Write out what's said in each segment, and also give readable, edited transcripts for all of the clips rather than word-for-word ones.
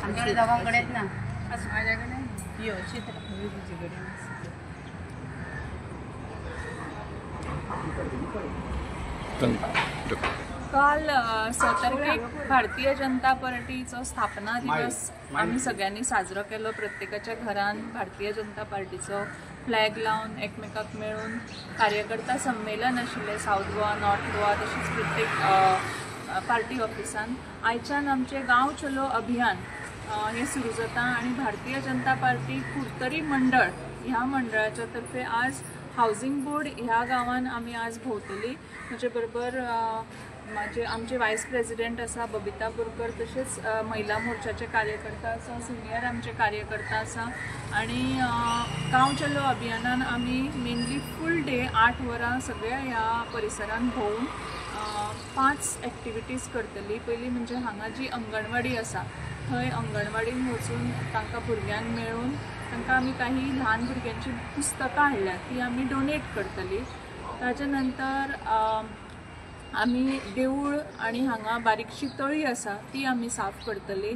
आमच्याकडे दोघांकडे आहेत ना. असं माझ्याकडे यो चित्र काल 17 तारखेक भारतीय जनता पार्टीचो स्थापना दिवस आम्ही सगळ्यांनी साजरो केलो. प्रत्येकाच्या घरान भारतीय जनता पार्टीचो फ्लॅग लावन एकमेकाक मेळून कार्यकर्ता संमेलन आशिल्लें साऊथ गोवा नॉर्थ गोवा तशेंच प्रत्येक पार्टी ऑफिसान. आयच्यान आमचें गांव चलो अभियान हे सुरू जाता आणि भारतीय जनता पार्टी कुडतरी मंडळ ह्या मंडळाच्या तर्फे आज हाऊसिंग बोर्ड ह्या गांवान आमी आज भोंवतली. म्हजे बरोबर आमचे वायस प्रेसिडेंट आसा बबिता बोरकर, तशेंच महिला मोर्चाचे कार्यकर्ता आसा, सिनियर आमचे कार्यकर्ता आसा आणि गांव चलो अभियानान आमी मेनली फूल डे 8 वरां सगळ्या ह्या परिसरान भोंवून 5 एक्टिविटीज करतली. पयली म्हणजे हांगा जी अंगणवाडी आसा थंय अंगणवाडीन वचून तांकां भुरग्यांक मेळून तांकां आमी काही ल्हान भुरग्यांची पुस्तकां हाडल्या ती आमी डोनेट करतली. ताच्या नंतर आमी देवूळ आणि हांगा बारीकशी तळी आसा ती आमी साफ करतली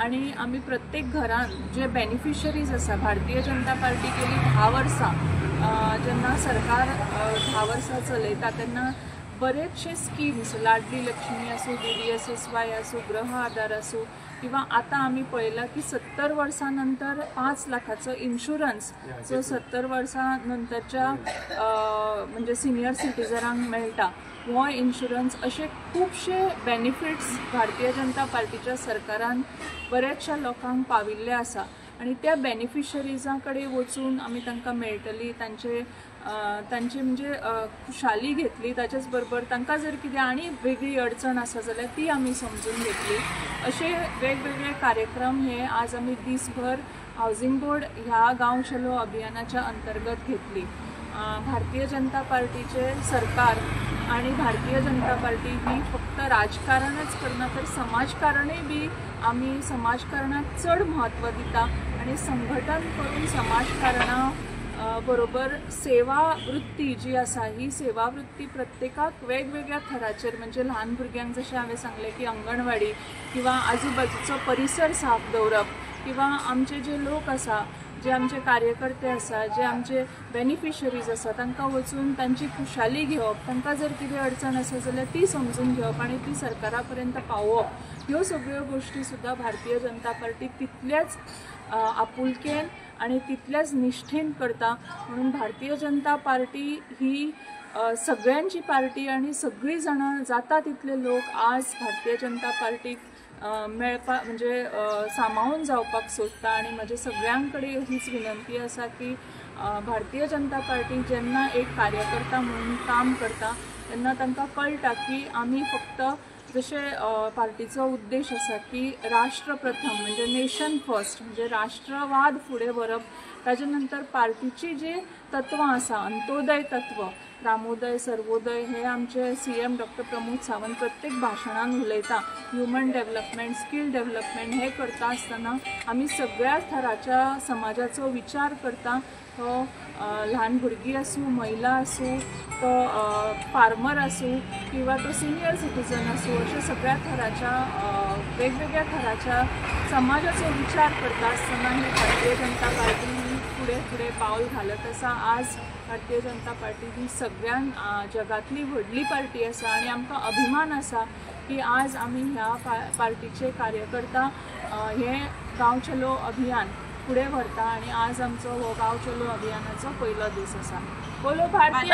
आणि आमी प्रत्येक घरान जे बेनिफिशरीज आसा भारतीय जनता पार्टी गेली 10 वर्सां जेन्ना सरकार 10 वर्सां चलयता तेन्ना बरेचशे स्किम्स लाडली लक्ष्मी आसूं, DDSSY आसूं, गृह आधार आसूं किंवा आता आमी पळयलां की 70 वर्सां नंतर 5 लाखाचो इन्शुरन्स जो 70 वर्सां नंतरच्या म्हणजे सिनियर सिटीजनांक मेळटा हो इन्शुरन्स असे खूबशे बेनिफिट्स भारतीय जनता पार्टीच्या सरकारान बऱ्याचशा लोकांक पाविल्ले आसा आणि त्या बेनिफिशरीजां कडेन वचून आमी तांकां मेळटली, तांची म्हणजे खुशाली घेतली. ताच्याच बरोबर तांकां जर कितें आनी वेगळी अडचण आसा जाल्यार ती आमी समजून घेतली. असे वेगवेगळे कार्यक्रम हे आज आमी दिसभर हाऊसिंग बोर्ड ह्या गांव चलो अभियानाच्या अंतर्गत घेतली. भारतीय जनता पार्टीचे सरकार आणि भारतीय जनता पार्टी ही फक्त राजकारणच करना तर समाजकारणय बी आमी समाजकारणाक चड महत्व दिता आणि संघटन करून समाजकारणा बरोबर सेवा वृत्ती जी आसा ही सेवा वृत्ती प्रत्येकाक वेगवेगळ्या थराचेर म्हणजे ल्हान भुरग्यांक जशें हांवें सांगलें की अंगणवाडी किंवा आजूबाजूचो परिसर साफ दवरप किंवा आमचे जे लोक आसा जे आमचे कार्यकर्ते आसा जे आमचे बेनिफिशरीज आसा तांकां वचून तांची खुशाली घेवप, तांकां जर कितें अडचण आसा जाल्यार ती समजून घेवप आणि ती सरकारा पर्यंत पावोवप, ह्यो सगळ्यो गोष्टी सुद्दां भारतीय जनता पार्टी तितल्याच आपुलकेन आणि तितल्याच निश्ठेन करता. म्हणून भारतीय जनता पार्टी ही सगळ्यांची पार्टी आणि सगळी जाणां जाता तितले लोक आज भारतीय जनता पार्टीक मेळपा म्हणजे सामावून जावपाक सोदता आणि म्हजे सगळ्यां कडेन हीच विनंती आसा की भारतीय जनता पार्टी जेन्ना एक कार्यकर्ता म्हणून काम करता तेन्ना तांकां कळटा की आमी फक्त जशे पार्टीचो उद्देश आसा की राष्ट्र प्रथम म्हणजे नेशन फर्स्ट म्हणजे राष्ट्रवाद फुडें व्हरप. ताजे नंतर पार्टीची जी तत्वां आसा अंत्योदय तत्व, रामोदय, सर्वोदय हे आमचे CM डॉक्टर प्रमोद सावंत प्रत्येक भाशणान उलयता. ह्युमन डेव्हलपमेंट, स्कील डेव्हलपमेंट हे करता आसतना आमी सगळ्या थराच्या समाजाचो विचार करता. तो ल्हान भुरगीं आसूं, महिला आसूं, तो फार्मर आसूं किंवा तो सिनियर सिटीजन आसूं, अशा सगळ्या थराच्या वेगवेगळ्या थराच्या समाजाचो विचार करता आसतना ही भारतीय जनता पार्टी ही फुडें फुडें पावल घालत आसा. आज भारतीय जनता पार्टी ही सगळ्यान जगातली व्हडली पार्टी आसा आणि आमकां अभिमान आसा की आज आमी ह्या पार्टीचे कार्यकर्ता हे गांव चलो अभियान फुडें व्हरता आणि आज आमचो हो गांव चलो अभियानाचो पयलो दीस आसा. बोलो भारतीय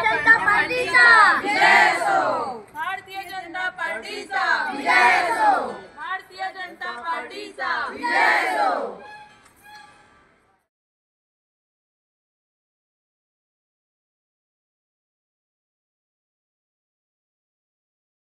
जनता पार्टीचा जय हो. भारतीय जनता पार्टीचा जय